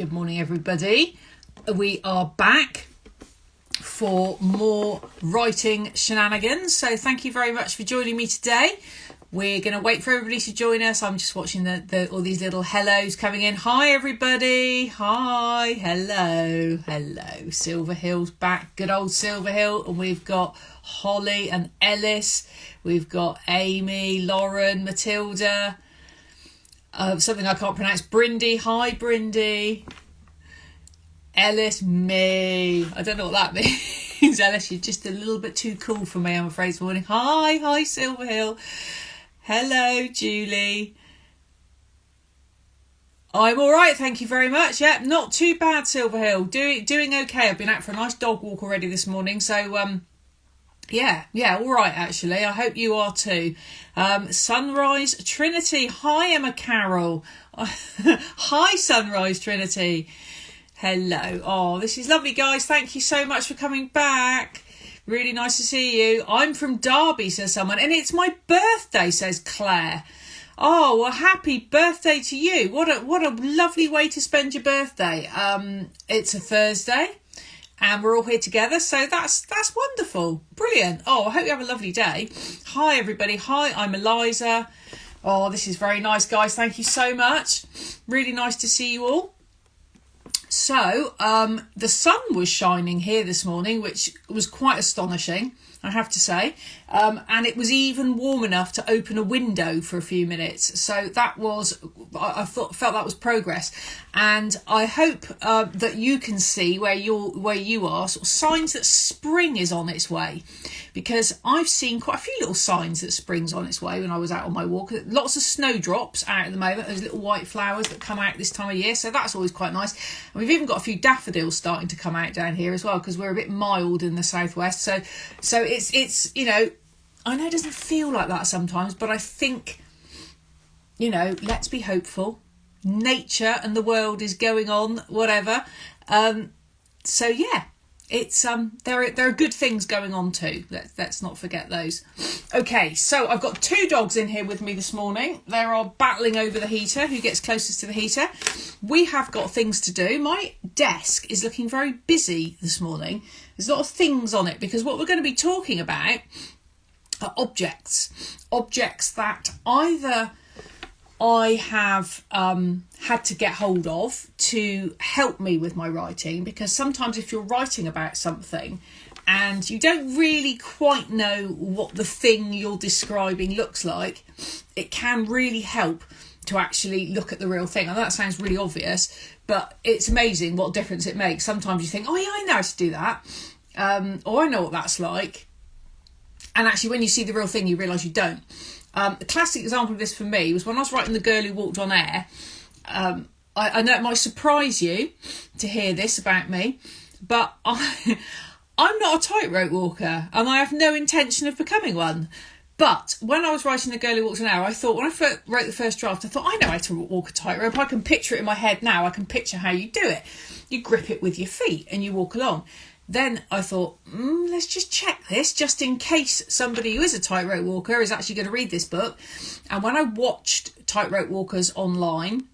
Good morning, everybody. We are back for more writing shenanigans. So thank you very much for joining me today. We're going to wait for everybody to join us. I'm just watching all these little hellos coming in. Hi, everybody. Hi. Hello. Hello. Silver Hill's back. Good old Silver Hill. And we've got Holly and Ellis. We've got Amy, Lauren, Matilda. Something I can't pronounce. Brindy. Hi, Brindy. Ellis, me. I don't know what that means. Ellis, you're just a little bit too cool for me, I'm afraid, this morning. Hi, Silver Hill. Hello, Julie. I'm all right, thank you very much. Yeah, not too bad, Silver Hill. Doing okay. I've been out for a nice dog walk already this morning, so yeah, all right, actually. I hope you are too. Sunrise Trinity. Hi, Emma Carroll. Hi, Sunrise Trinity. Hello. Oh, this is lovely, guys. Thank you so much for coming back. Really nice to see you. I'm from Derby, says someone. And it's my birthday, says Claire. Oh, well, happy birthday to you. What a lovely way to spend your birthday. It's a Thursday. And we're all here together, so that's wonderful. Brilliant. Oh, I hope you have a lovely day. Hi, everybody. Hi, I'm Eliza. Oh, this is very nice, guys. Thank you so much. Really nice to see you all. So, the sun was shining here this morning, which was quite astonishing, I have to say. And it was even warm enough to open a window for a few minutes. So that was, I felt that was progress. And I hope that you can see where you are, sort of signs that spring is on its way. Because I've seen quite a few little signs that spring's on its way when I was out on my walk. Lots of snowdrops out at the moment. Those little white flowers that come out this time of year. So that's always quite nice. And we've even got a few daffodils starting to come out down here as well, because we're a bit mild in the southwest. So it's you know, I know it doesn't feel like that sometimes, but I think, you know, let's be hopeful. Nature and the world is going on, whatever. So yeah. It's there are good things going on too. Let's not forget those. Okay, so I've got two dogs in here with me this morning. They are battling over the heater. Who gets closest to the heater? We have got things to do. My desk is looking very busy this morning. There's a lot of things on it because what we're going to be talking about are objects that either I have had to get hold of to help me with my writing, because sometimes if you're writing about something and you don't really quite know what the thing you're describing looks like, it can really help to actually look at the real thing. And that sounds really obvious, but it's amazing what difference it makes. Sometimes you think, oh yeah, I know how to do that, or I know what that's like. And actually when you see the real thing, you realise you don't. The classic example of this for me was when I was writing The Girl Who Walked on Air. I know it might surprise you to hear this about me, but I'm not a tightrope walker and I have no intention of becoming one. But when I was writing The Girl Who Walked on Air, I thought, when I first wrote the first draft, I thought, I know how to walk a tightrope. I can picture it in my head now. I can picture how you do it. You grip it with your feet and you walk along. Then I thought, let's just check this, just in case somebody who is a tightrope walker is actually going to read this book. And when I watched tightrope walkers online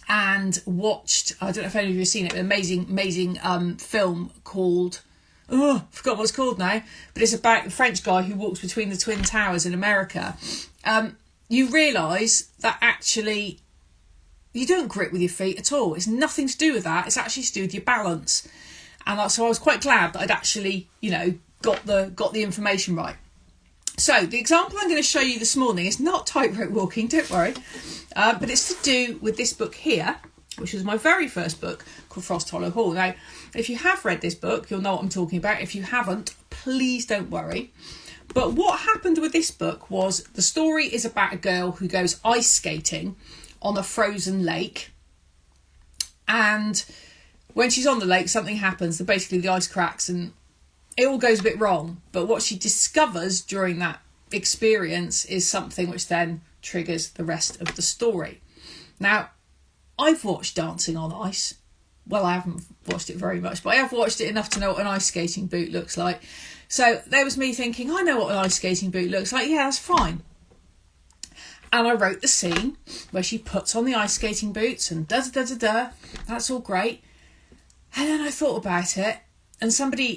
and watched, I don't know if any of you have seen it, an amazing film called, I forgot what it's called now, but it's about the French guy who walks between the Twin Towers in America. You realise that actually you don't grip with your feet at all. It's nothing to do with that. It's actually to do with your balance. And so I was quite glad that I'd actually, you know, got the information right. So the example I'm going to show you this morning is not tightrope walking, don't worry, but it's to do with this book here, which was my very first book called Frost Hollow Hall. Now, if you have read this book, you'll know what I'm talking about. If you haven't, please don't worry. But what happened with this book was the story is about a girl who goes ice skating on a frozen lake, and when she's on the lake, something happens. Basically, the ice cracks and it all goes a bit wrong. But what she discovers during that experience is something which then triggers the rest of the story. Now, I've watched Dancing on Ice. Well, I haven't watched it very much, but I have watched it enough to know what an ice skating boot looks like. So there was me thinking, I know what an ice skating boot looks like. Yeah, that's fine. And I wrote the scene where she puts on the ice skating boots and da-da-da-da-da. That's all great. And then I thought about it. And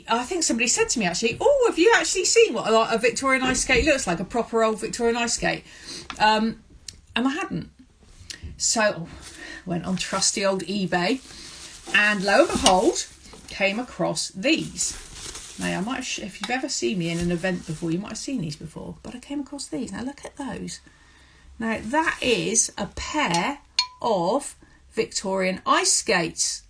I think somebody said to me actually, oh, have you actually seen what a Victorian ice skate looks like? A proper old Victorian ice skate. And I hadn't. So went on trusty old eBay. And lo and behold, came across these. Now, I might have, if you've ever seen me in an event before, you might have seen these before. But I came across these. Now, look at those. Now, that is a pair of Victorian ice skates.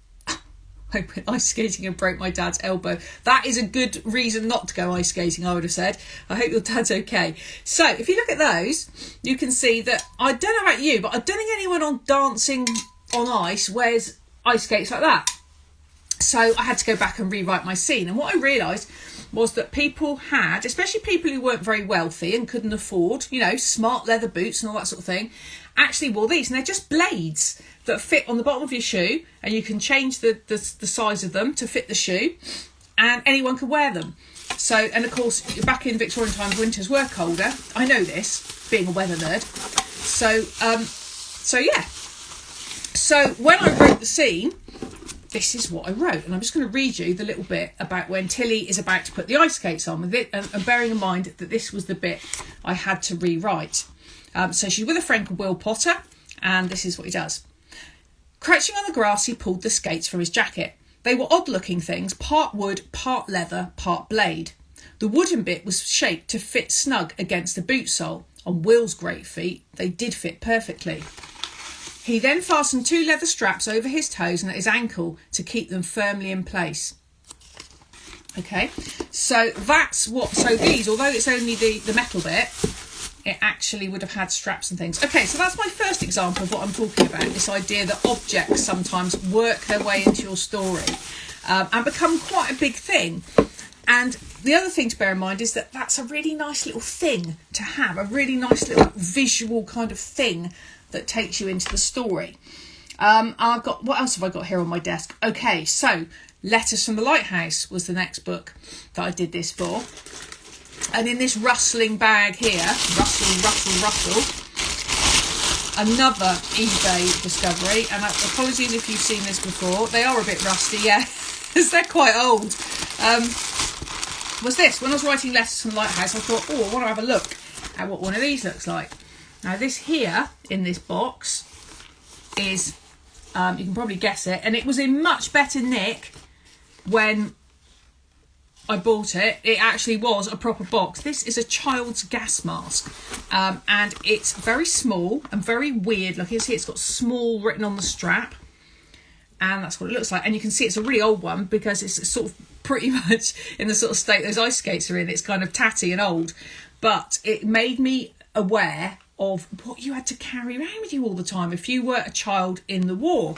I went ice skating and broke my dad's elbow. That is a good reason not to go ice skating, I would have said. I hope your dad's okay. So, if you look at those, you can see that, I don't know about you, but I don't think anyone on Dancing on Ice wears ice skates like that. So, I had to go back and rewrite my scene. And what I realised was that people had, especially people who weren't very wealthy and couldn't afford, smart leather boots and all that sort of thing, actually wore these. And they're just blades that fit on the bottom of your shoe, and you can change the size of them to fit the shoe, and anyone can wear them. So, and of course, back in Victorian times, winters were colder. I know this, being a weather nerd. So yeah. So when I wrote the scene, this is what I wrote, and I'm just going to read you the little bit about when Tilly is about to put the ice skates on with it, and bearing in mind that this was the bit I had to rewrite. So she's with a friend called Will Potter, and this is what he does. Crouching on the grass, he pulled the skates from his jacket. They were odd-looking things, part wood, part leather, part blade. The wooden bit was shaped to fit snug against the boot sole. On Will's great feet, they did fit perfectly. He then fastened 2 leather straps over his toes and at his ankle to keep them firmly in place. Okay, so that's what, so these, although it's only the metal bit, it actually would have had straps and things. Okay, so that's my first example of what I'm talking about, this idea that objects sometimes work their way into your story and become quite a big thing. And the other thing to bear in mind is that that's a really nice little thing to have, a really nice little visual kind of thing that takes you into the story. I've got, what else have I got here on my desk? Okay, so Letters from the Lighthouse was the next book that I did this for. And in this rustling bag here, rustle, another eBay discovery. And apologies if you've seen this before. They are a bit rusty, yeah, because they're quite old. Was this, when I was writing Letters from the Lighthouse, I thought, oh, I want to have a look at what one of these looks like. Now this here, in this box, is, you can probably guess it, and it was in much better nick when I bought it. It actually was a proper box. This is a child's gas mask, and it's very small and very weird looking. See, it's got small written on the strap, and that's what it looks like. And you can see it's a really old one because it's sort of pretty much in the sort of state those ice skates are in. It's kind of tatty and old, but it made me aware of what you had to carry around with you all the time if you were a child in the war.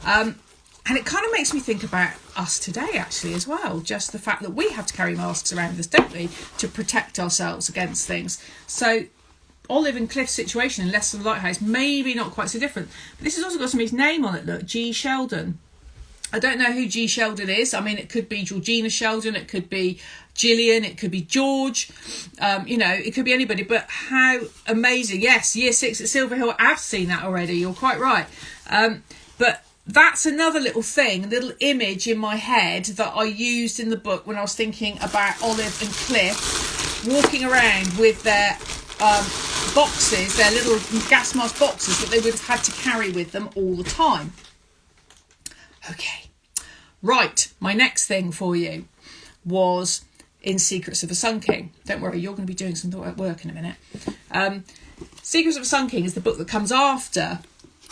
And it kind of makes me think about us today, actually, as well. Just the fact that we have to carry masks around with us, don't we, to protect ourselves against things. So Olive and Cliff's situation in Letters from the Lighthouse, maybe not quite so different. But this has also got somebody's name on it, look, G. Sheldon. I don't know who G. Sheldon is. I mean, it could be Georgina Sheldon, it could be Gillian, it could be George, it could be anybody. But how amazing. Yes, Year 6 at Silverhill, I've seen that already, you're quite right. But that's another little thing, a little image in my head that I used in the book when I was thinking about Olive and Cliff walking around with their boxes, their little gas mask boxes that they would have had to carry with them all the time. Okay, right, my next thing for you was in Secrets of a Sun King. Don't worry, you're going to be doing some work in a minute. Secrets of a Sun King is the book that comes after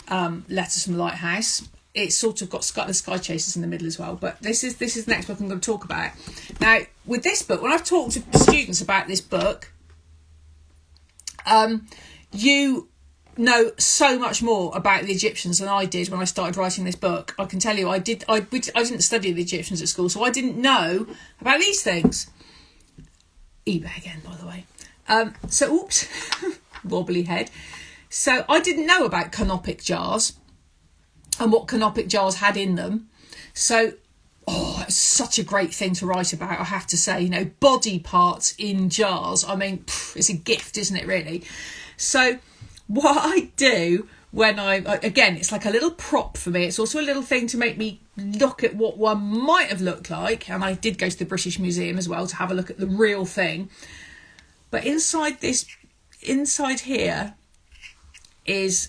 Letters from the Lighthouse. It's sort of got the Sky Chasers in the middle as well, but this is the next book I'm going to talk about. Now, with this book, when I've talked to students about this book, you know so much more about the Egyptians than I did when I started writing this book. I can tell you, I didn't study the Egyptians at school, so I didn't know about these things. eBay again, by the way. Oops, wobbly head. So I didn't know about canopic jars and what canopic jars had in them. So, it's such a great thing to write about, I have to say. Body parts in jars. I mean, it's a gift, isn't it, really? So what I do when again, it's like a little prop for me. It's also a little thing to make me look at what one might have looked like. And I did go to the British Museum as well to have a look at the real thing. But inside here is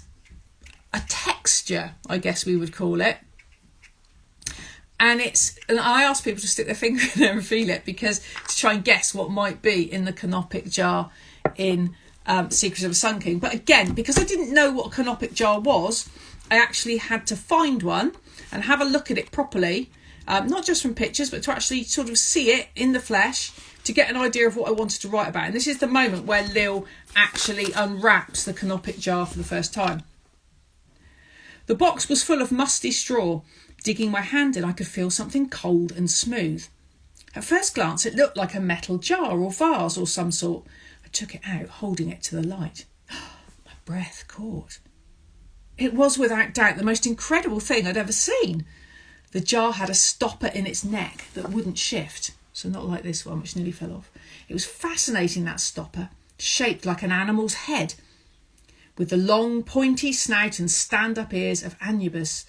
a texture, I guess we would call it. And I ask people to stick their finger in there and feel it, because to try and guess what might be in the Canopic Jar in Secrets of a Sun King. But again, because I didn't know what a Canopic Jar was, I actually had to find one and have a look at it properly, not just from pictures, but to actually sort of see it in the flesh to get an idea of what I wanted to write about. And this is the moment where Lil actually unwraps the Canopic Jar for the first time. The box was full of musty straw. Digging my hand in, I could feel something cold and smooth. At first glance, it looked like a metal jar or vase or some sort. I took it out, holding it to the light. My breath caught. It was without doubt the most incredible thing I'd ever seen. The jar had a stopper in its neck that wouldn't shift, so not like this one, which nearly fell off. It was fascinating, that stopper, shaped like an animal's head, with the long, pointy snout and stand-up ears of Anubis,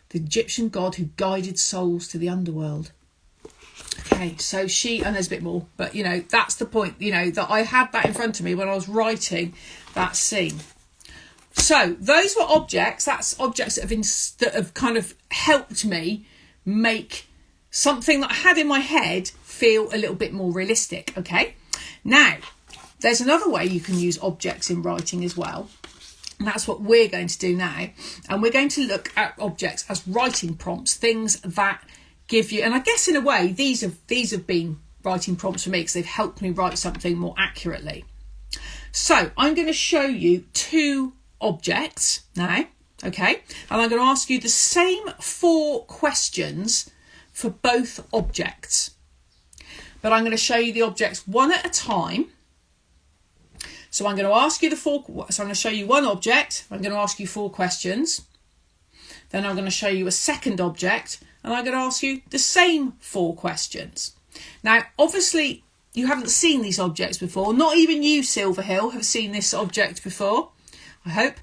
the Egyptian god who guided souls to the underworld. Okay, so and there's a bit more, but that's the point, that I had that in front of me when I was writing that scene. So those were objects. That's objects that have kind of helped me make something that I had in my head feel a little bit more realistic. Okay, now there's another way you can use objects in writing as well. And that's what we're going to do now. And we're going to look at objects as writing prompts, things that give you, and I guess in a way, these have been writing prompts for me because they've helped me write something more accurately. So I'm going to show you 2 objects now, okay? And I'm going to ask you the same 4 questions for both objects. But I'm going to show you the objects one at a time. So I'm going to ask you so I'm going to show you one object. I'm going to ask you 4 questions. Then I'm going to show you a second object, and I'm going to ask you the same 4 questions. Now, obviously, you haven't seen these objects before. Not even you, Silverhill, have seen this object before, I hope.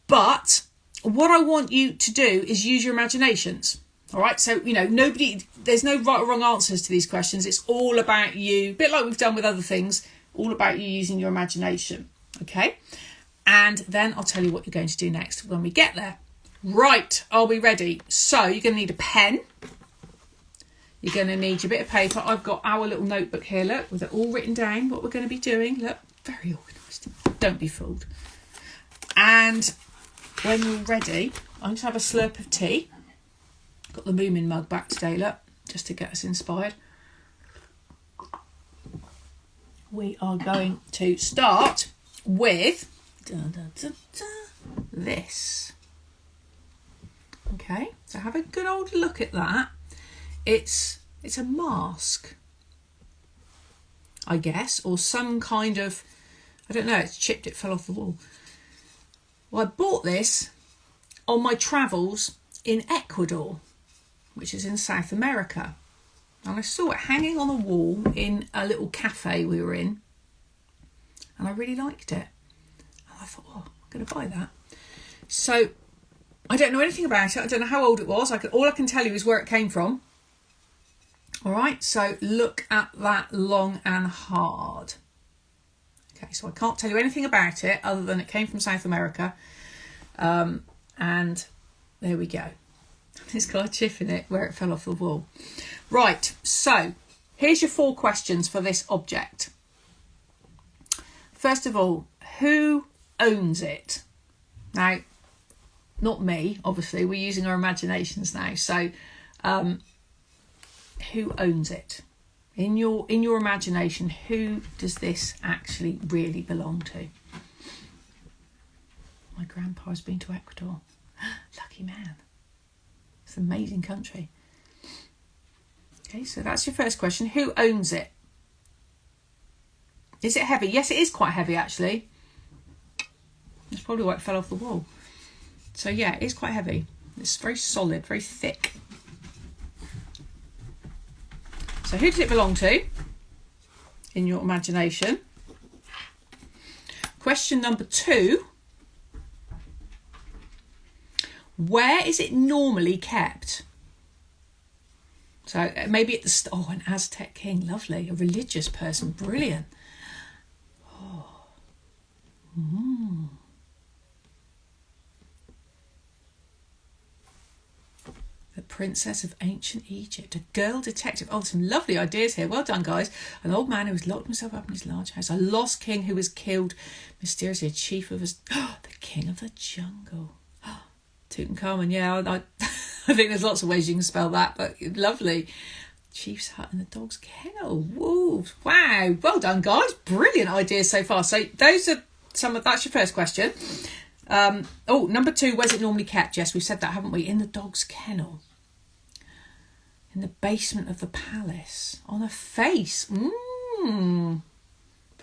But what I want you to do is use your imaginations. All right, so, there's no right or wrong answers to these questions. It's all about you, a bit like we've done with other things, all about you using your imagination, okay? And then I'll tell you what you're going to do next when we get there. Right, are we ready? So you're going to need a pen. You're going to need your bit of paper. I've got our little notebook here, look, with it all written down, what we're going to be doing. Look, very organised. Don't be fooled. And when you're ready, I'm going to have a slurp of tea. Got the Moomin mug back today, look, just to get us inspired. We are going to start with this. Okay, so have a good old look at that. It's a mask, I guess, or some kind of, I don't know, it's chipped, it fell off the wall. Well, I bought this on my travels in Ecuador, which is in South America. And I saw it hanging on the wall in a little cafe we were in. And I really liked it. And I thought, I'm going to buy that. So I don't know anything about it. I don't know how old it was. All I can tell you is where it came from. All right, so look at that, long and hard. Okay, so I can't tell you anything about it other than it came from South America. And there we go. It's got a chip in it where it fell off the wall. Right, so here's your 4 questions for this object. First of all, who owns it? Now, not me, obviously. We're using our imaginations now. So, who owns it? In your imagination, who does this actually really belong to? My grandpa's been to Ecuador. Lucky man. It's an amazing country. Okay, so that's your first question. Who owns it? Is it heavy? Yes, it is quite heavy, actually. That's probably why it fell off the wall. So, yeah, it is quite heavy. It's very solid, very thick. So who does it belong to in your imagination? Question number 2. Where is it normally kept? So maybe at the an Aztec king, lovely. A religious person, brilliant. Oh. The princess of ancient Egypt, a girl detective. Oh, some lovely ideas here. Well done, guys. An old man who has locked himself up in his large house. A lost king who was killed mysteriously. A chief of his... the king of the jungle. Tutankhamun, yeah. I think there's lots of ways you can spell that, but lovely. Chief's hut and the dog's kennel. Wolves. Wow. Well done, guys. Brilliant ideas so far. So those are that's your first question. Number 2, where's it normally kept? Yes, we've said that, haven't we? In the dog's kennel. In the basement of the palace. On a face.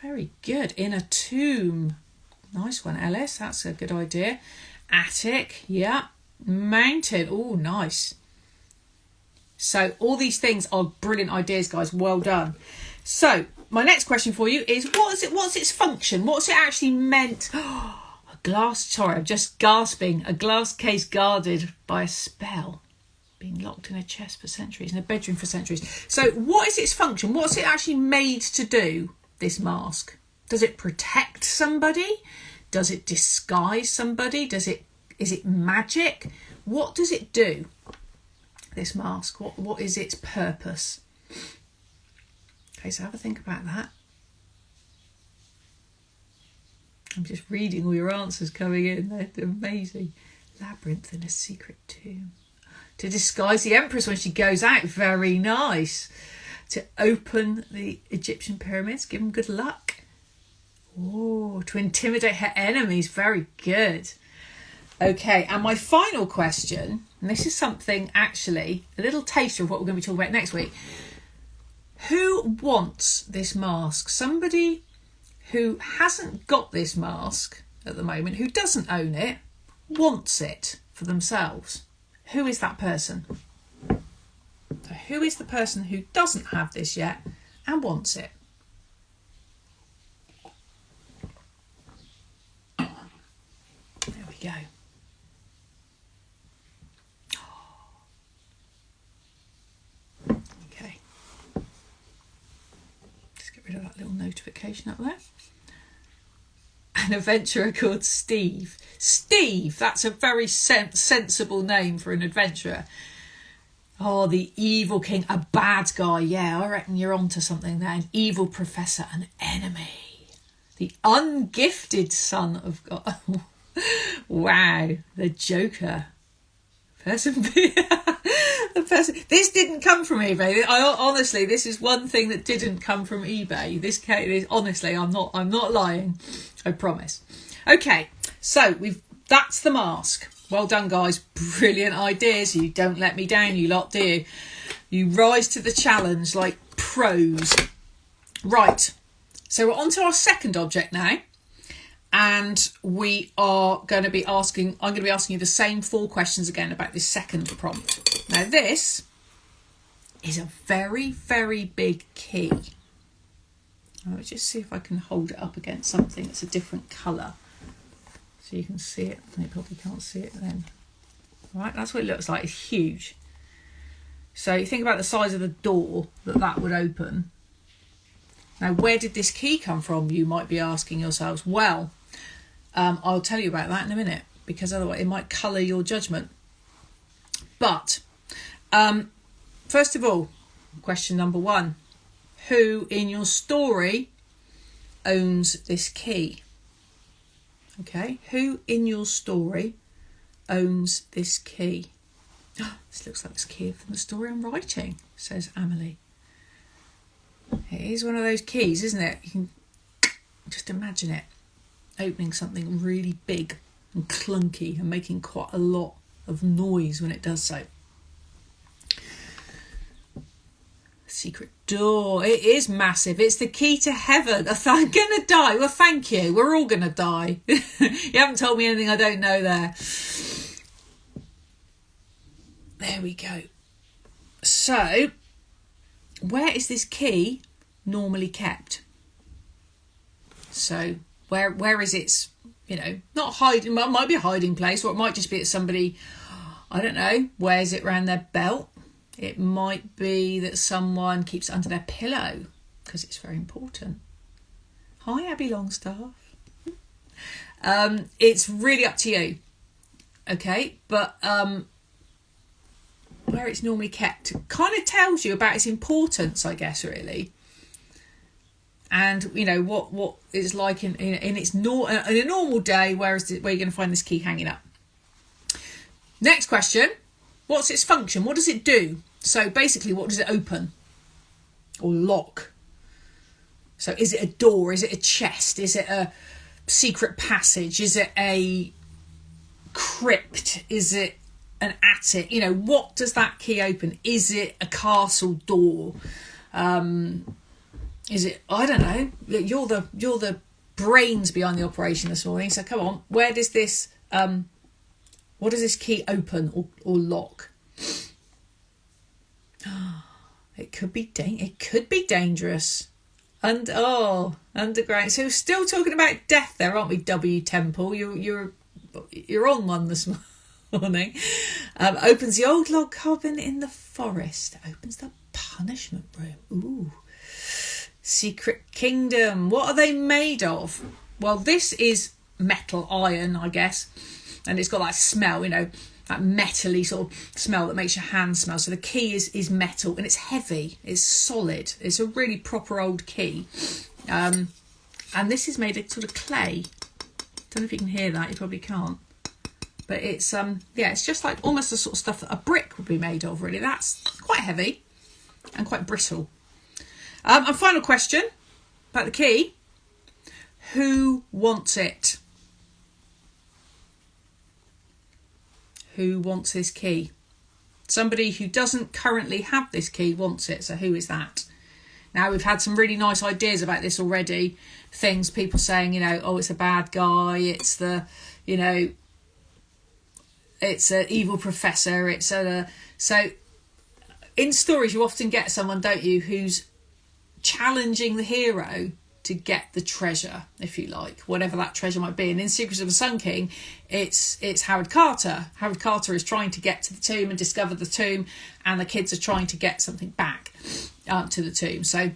Very good. In a tomb. Nice one, Ellis. That's a good idea. Attic. Yeah. Mountain. Oh, nice. So all these things are brilliant ideas, guys. Well done. So my next question for you is, what's its function? What's it actually meant? I'm just gasping. A glass case guarded by a spell. Being locked in a chest for centuries, in a bedroom for centuries. So what is its function? What's it actually made to do, this mask? Does it protect somebody? Does it disguise somebody? Is it magic? What does it do, this mask? What is its purpose? Okay, so have a think about that. I'm just reading all your answers coming in. They're amazing. Labyrinth in a secret tomb. To disguise the empress when she goes out. Very nice. To open the Egyptian pyramids. Give them good luck. Oh, to intimidate her enemies. Very good. Okay, and my final question, and this is something actually, a little taster of what we're going to be talking about next week. Who wants this mask? Somebody who hasn't got this mask at the moment, who doesn't own it, wants it for themselves. Who is that person? So who is the person who doesn't have this yet and wants it? There we go. Okay. Just get rid of that little notification up there. An adventurer called Steve. Steve, that's a very sensible name for an adventurer. Oh, the evil king, a bad guy. Yeah, I reckon you're onto something there. An evil professor, an enemy. The ungifted son of God. Wow, the Joker. The person. This didn't come from eBay. Honestly, this is one thing that didn't come from eBay. This case, honestly, I'm not lying. I promise. Okay, so that's the mask. Well done, guys. Brilliant ideas. You don't let me down, you lot, do you? You rise to the challenge like pros. Right. So we're on to our second object now. And we are going to be asking, I'm going to be asking you the same 4 questions again about this second prompt. Now this is a very, very big key. Let's just see if I can hold it up against something that's a different colour. So you can see it. You probably can't see it then. Right, that's what it looks like. It's huge. So you think about the size of the door that would open. Now, where did this key come from? You might be asking yourselves. Well, I'll tell you about that in a minute, because otherwise it might colour your judgment. But first of all, question number 1. Who in your story owns this key? Okay, who in your story owns this key? This looks like this key from the story I'm writing, says Amelie. It is one of those keys, isn't it? You can just imagine it opening something really big and clunky and making quite a lot of noise when it does so. Secret door. It is massive. It's the key to heaven. I'm going to die. Well, thank you. We're all going to die. You haven't told me anything I don't know there. There we go. So, where is this key normally kept? So, Where is its, not hiding, it might be a hiding place, or it might just be that somebody, I don't know, wears it around their belt. It might be that someone keeps it under their pillow because it's very important. Hi, Abby Longstaff. It's really up to you. Okay, but where it's normally kept kind of tells you about its importance, I guess, really. And what it's like in its in a normal day. Where you're going to find this key hanging up? Next question: what's its function? What does it do? So basically, what does it open or lock? So is it a door? Is it a chest? Is it a secret passage? Is it a crypt? Is it an attic? What does that key open? Is it a castle door? Is it, I don't know, you're the brains behind the operation this morning, so come on, where does this what does this key open or lock? It could be dangerous. And underground. So we're still talking about death there, aren't we, W Temple? You're on one this morning. Opens the old log cabin in the forest. Opens the punishment room. Ooh. Secret kingdom. What are they made of? Well, this is metal, iron, I guess. And it's got that smell, that metally sort of smell that makes your hand smell. So the key is metal, and it's heavy. It's solid. It's a really proper old key. And this is made of sort of clay. Don't know if you can hear that. You probably can't. But it's it's just like almost the sort of stuff that a brick would be made of, really. That's quite heavy and quite brittle. And final question about the key. Who wants it? Who wants this key? Somebody who doesn't currently have this key wants it. So who is that? Now, we've had some really nice ideas about this already. Things, people saying, it's a bad guy. It's the, it's an evil professor. So in stories, you often get someone, don't you, who's challenging the hero to get the treasure, if you like, whatever that treasure might be. And in Secrets of the Sun King, it's Howard Carter. Howard Carter is trying to get to the tomb and discover the tomb, and the kids are trying to get something back to the tomb. So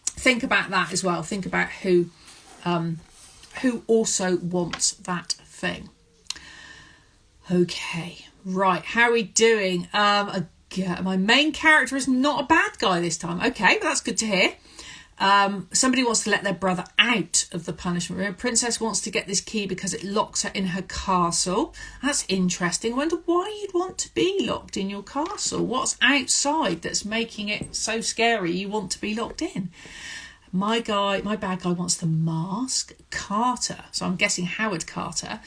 think about that as well. Think about who also wants that thing. Okay, right. How are we doing? My main character is not a bad guy this time. Okay, well, that's good to hear. Somebody wants to let their brother out of the punishment room. Princess wants to get this key because it locks her in her castle. That's interesting. I wonder why you'd want to be locked in your castle. What's outside that's making it so scary you want to be locked in? My bad guy wants the mask. Carter. So I'm guessing Howard Carter.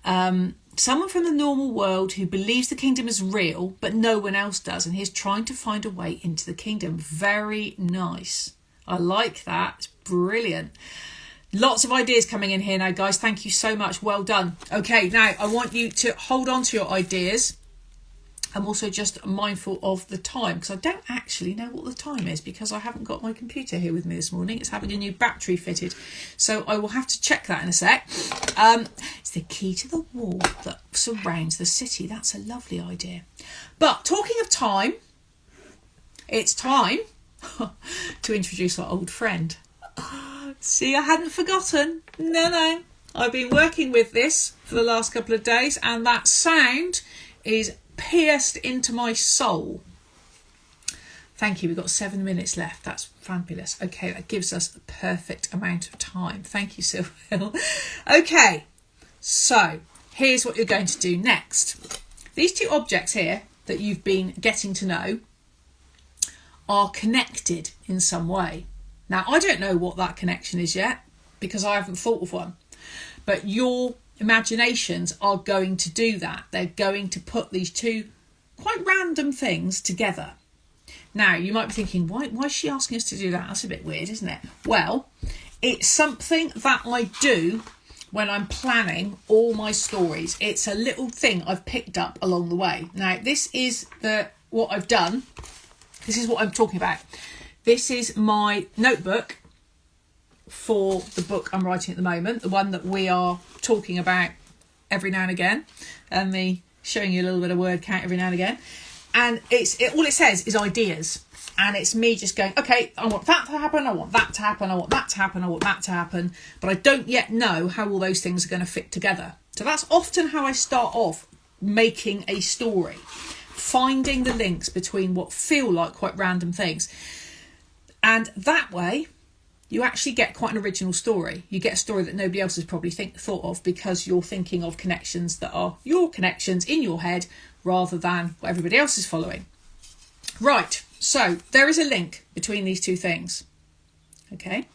Someone from the normal world who believes the kingdom is real, but no one else does. And he's trying to find a way into the kingdom. Very nice. I like that. It's brilliant. Lots of ideas coming in here now, guys. Thank you so much. Well done. Okay, now I want you to hold on to your ideas. I'm also just mindful of the time because I don't actually know what the time is because I haven't got my computer here with me this morning. It's having a new battery fitted. So I will have to check that in a sec. It's the key to the wall that surrounds the city. That's a lovely idea. But talking of time, it's time to introduce our old friend. See, I hadn't forgotten. No. I've been working with this for the last couple of days and that sound is pierced into my soul. Thank you. We've got 7 minutes left. That's fabulous. Okay, that gives us the perfect amount of time. Thank you, Sylvia. Okay, so here's what you're going to do next. These two objects here that you've been getting to know are connected in some way. Now, I don't know what that connection is yet because I haven't thought of one. But your imaginations are going to do that. They're going to put these two quite random things together. Now, you might be thinking, why is she asking us to do that? That's a bit weird, isn't it? Well, it's something that I do when I'm planning all my stories. It's a little thing I've picked up along the way. Now, this is what I've done. This is what I'm talking about. This is my notebook for the book I'm writing at the moment, the one that we are talking about every now and again, and me showing you a little bit of word count every now and again. And all it says is ideas. And it's me just going, okay, I want that to happen, I want that to happen, I want that to happen, I want that to happen. But I don't yet know how all those things are going to fit together. So that's often how I start off making a story. Finding the links between what feel like quite random things. And that way, you actually get quite an original story. You get a story that nobody else has probably thought of, because you're thinking of connections that are your connections in your head rather than what everybody else is following. Right. So there is a link between these two things, okay?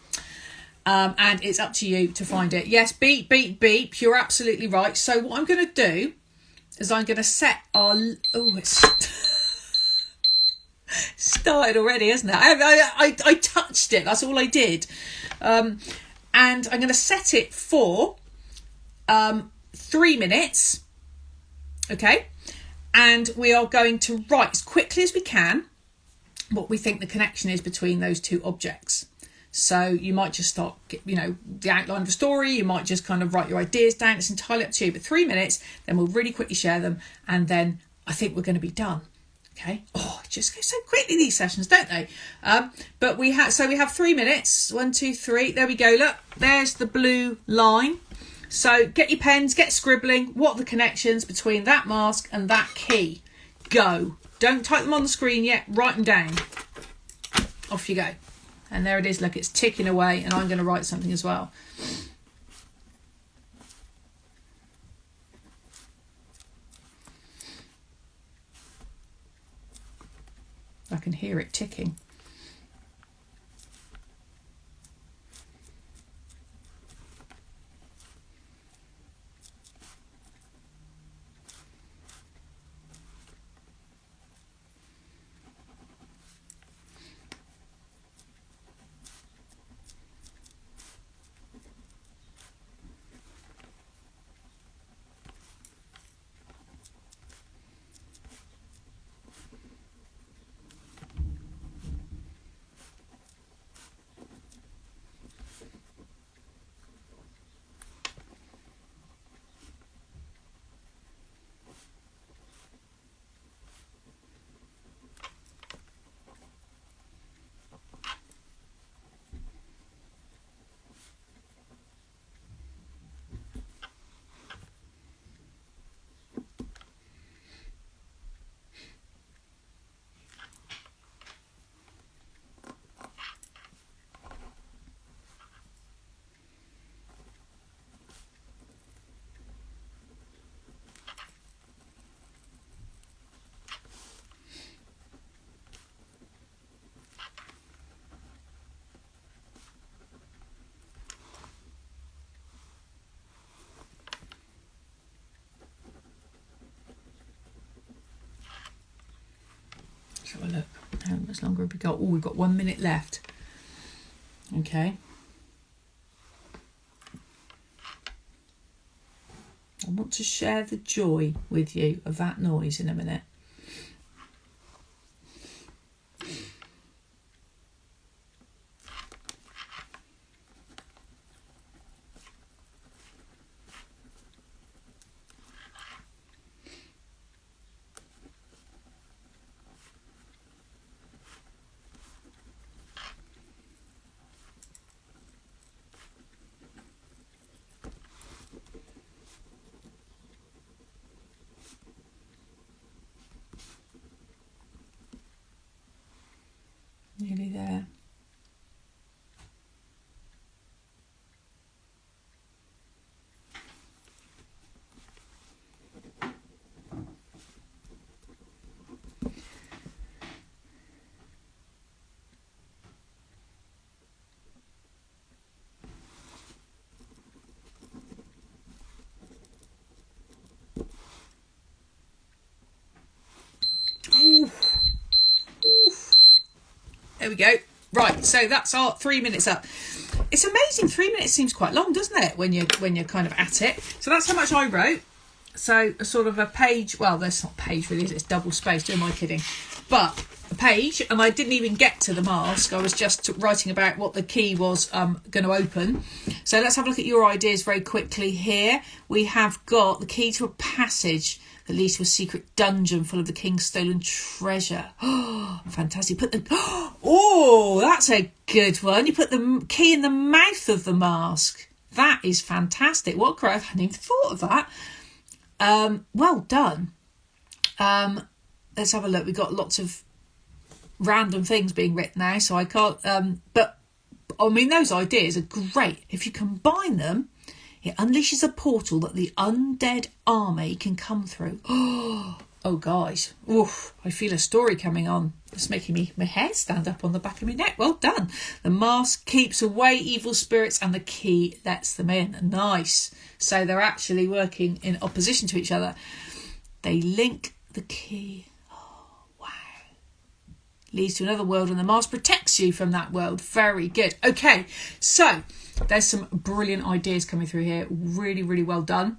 And it's up to you to find it. Yes, beep, beep, beep. You're absolutely right. So what I'm going to do is I'm going to set our... Oh, it's started already, isn't it? I touched it. That's all I did. And I'm going to set it for 3 minutes, okay? And we are going to write as quickly as we can what we think the connection is between those two objects. So you might just start, the outline of the story. You might just kind of write your ideas down. It's entirely up to you. But 3 minutes, then we'll really quickly share them. And then I think we're going to be done. Okay. Oh, it just goes so quickly, these sessions, don't they? But we have 3 minutes. 1, 2, 3. There we go. Look, there's the blue line. So get your pens, get scribbling. What are the connections between that mask and that key? Go. Don't type them on the screen yet. Write them down. Off you go. And there it is. Look, it's ticking away, and I'm going to write something as well. I can hear it ticking. Have a look. How much longer have we got? Oh, we've got 1 minute left. Okay. I want to share the joy with you of that noise in a minute. Nearly there. There we go. Right, so that's our 3 minutes up. It's amazing. 3 minutes seems quite long, doesn't it, when you're kind of at it? So that's how much I wrote. So a sort of a page. Well, that's not page really. It's double spaced. Who am I kidding? But page, and I didn't even get to the mask. I was just writing about what the key was going to open. So let's have a look at your ideas very quickly here. We have got the key to a passage that leads to a secret dungeon full of the king's stolen treasure. Oh, fantastic. Oh, that's a good one. You put the key in the mouth of the mask. That is fantastic. What great. I hadn't even thought of that. Well done. Let's have a look. We've got lots of random things being written now, so I can't... but, I mean, those ideas are great. If you combine them, it unleashes a portal that the undead army can come through. Oh, guys. Oof, I feel a story coming on. It's making my hair stand up on the back of my neck. Well done. The mask keeps away evil spirits and the key lets them in. Nice. So they're actually working in opposition to each other. They link the key. Oh, wow. Leads to another world and the mask protects you from that world. Very good. Okay, so there's some brilliant ideas coming through here. Really, really well done.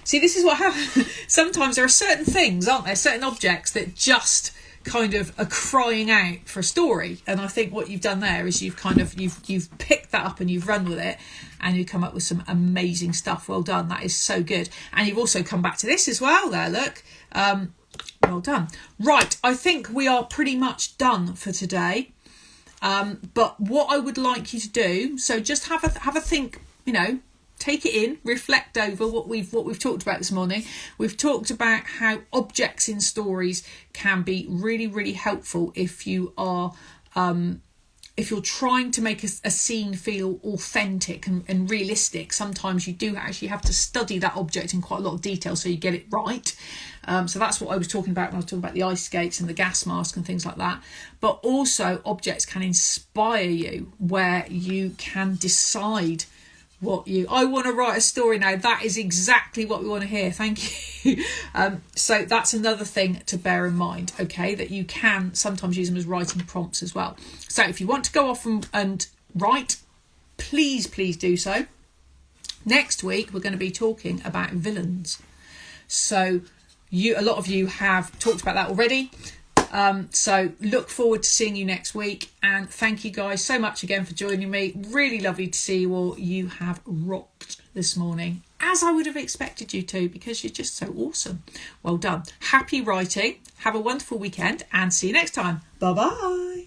See, this is what happens. Sometimes there are certain things, aren't there? Certain objects that just kind of are crying out for a story. And I think what you've done there is you've picked that up and you've run with it and you come up with some amazing stuff. Well done. That is so good. And you've also come back to this as well there. Look. Well done. Right. I think we are pretty much done for today. But what I would like you to do, so just have a think, take it in, reflect over what we've talked about this morning. We've talked about how objects in stories can be really, really helpful if you are if you're trying to make a scene feel authentic and realistic. Sometimes you do actually have to study that object in quite a lot of detail so you get it right. So that's what I was talking about when I was talking about the ice skates and the gas mask and things like that. But also objects can inspire you where you can decide I want to write a story now. That is exactly what we want to hear. Thank you. So that's another thing to bear in mind, okay, that you can sometimes use them as writing prompts as well. So if you want to go off and write, please do so. Next week, we're going to be talking about villains. So a lot of you have talked about that already. So look forward to seeing you next week, and thank you guys so much again for joining me. Really lovely to see you all. You have rocked this morning, as I would have expected you to, because you're just so awesome. Well done. Happy writing. Have a wonderful weekend and see you next time. Bye bye.